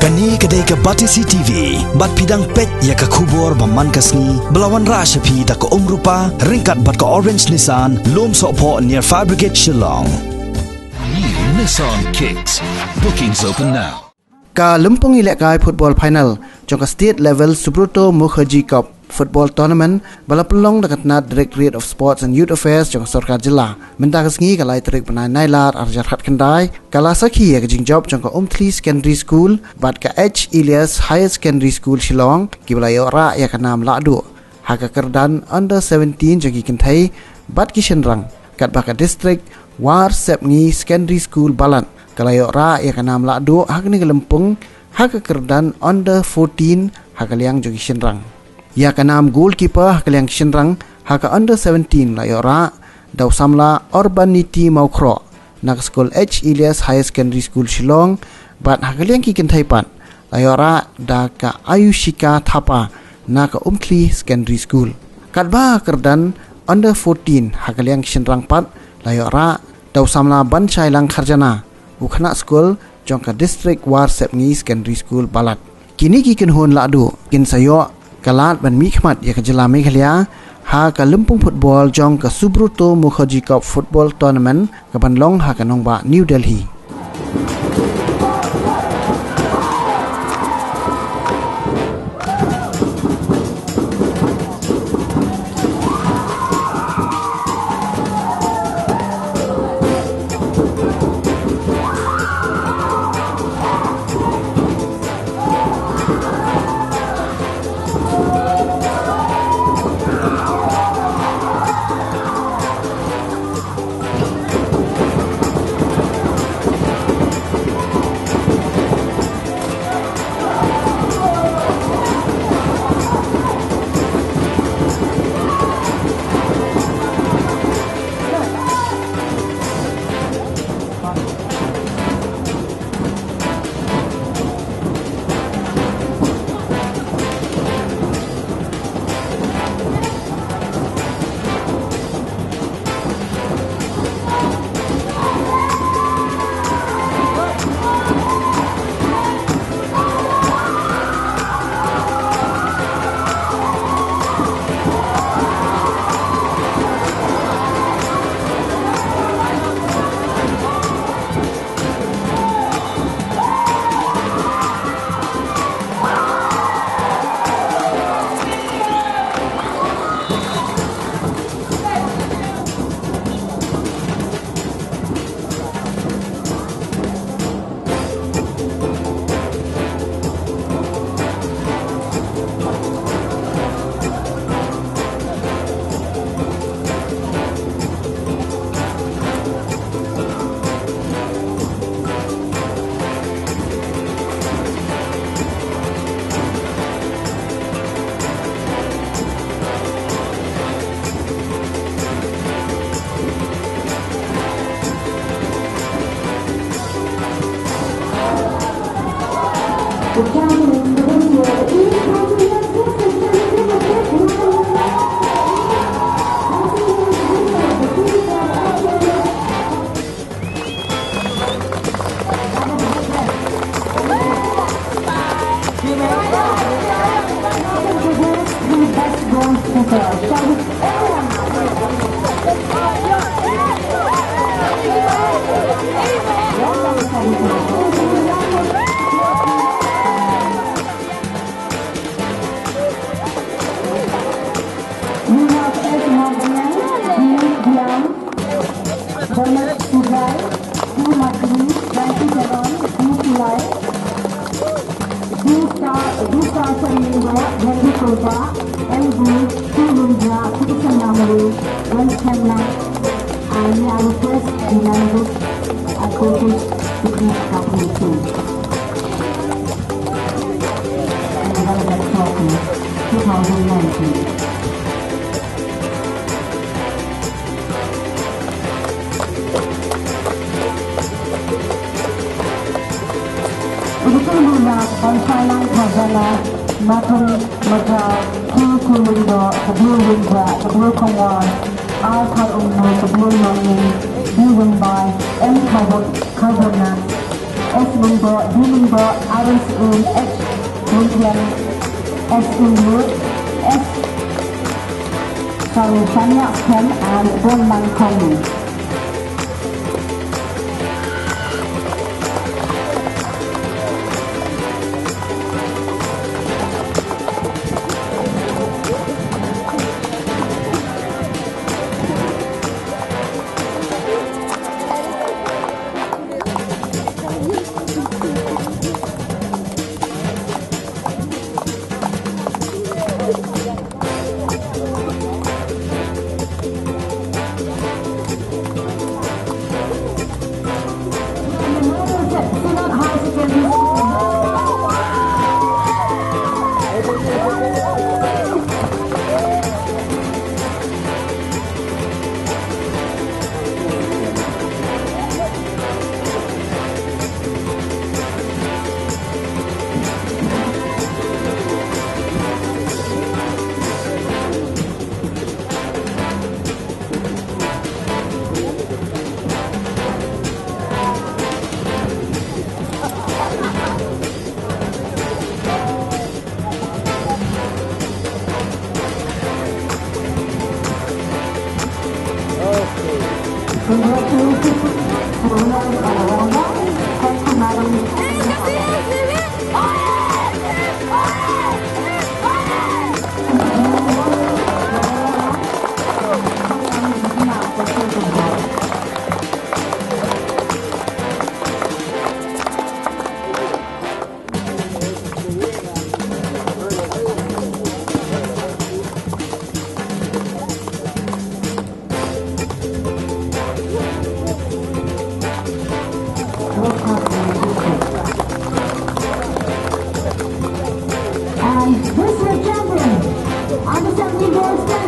Kani kedai ke Batisi TV, bat pidang pet ya ke kubur baman kasni, belawan rasa pi da ke rupa, ringkat bat ke Orange Nissan, lom sokpo near Fire Brigade Shillong. New Nissan Kicks. Bookings open now. Ka Lumpung Ilekai Football Final, jangka state level Subroto Mukherjee Cup Football Tournament balapelong dekat Nat Directorate of Sports and Youth Affairs jangka Sarkar Jilla. Minta kesngi kalai terik penai nailar arjar hat kendai, kala sakhi ya kejing job jangka Umthli Secondary School, bat ka H. Ilyas Higher Secondary School Shillong, kibalayo ra ya kanam lakdu. Haka kerdan under 17 jangki kentai, bat kishenrang, kat baka district War Sepngi Secondary School Balan. Kalayo ra ya kanam lakdu hak ni kelempung, haka kerdan under 14 haka liang jangki kishenrang. Ya kanam goalkeeper kaliang Shinrang haka under 17 la yora daw samla Urbanity Maukro nak school H. Ilyas Higher Secondary School Shillong bat hakaliang kikin thaipan la yora da ka Ayushika Thapa nak Umthli Secondary School kadba kerdan under 14 hakaliang Shinrang pat la yora daw samla Banchai Lang Kharjana ukhana school jongka district War Sepngi Secondary School Balat kini kikin hon ladu kin sayo Kalat ban mikmat ya ke Jela Meghalaya ha ka Lumpung Football jong ka Subroto Mukherjee Cup Football Tournament ka Banlong ha ka Nongba New Delhi. Banchai Lang Kharjana Maturi Majal Kulundo Kabul Winja Kabul Kongwan Al Khar Umno Kabul Mangin Be won by M. Kharjana S number, D number, Iris in H, kemudian S in Wood, Shania Ken and Donman Conley. And this is champion, under 70 goals.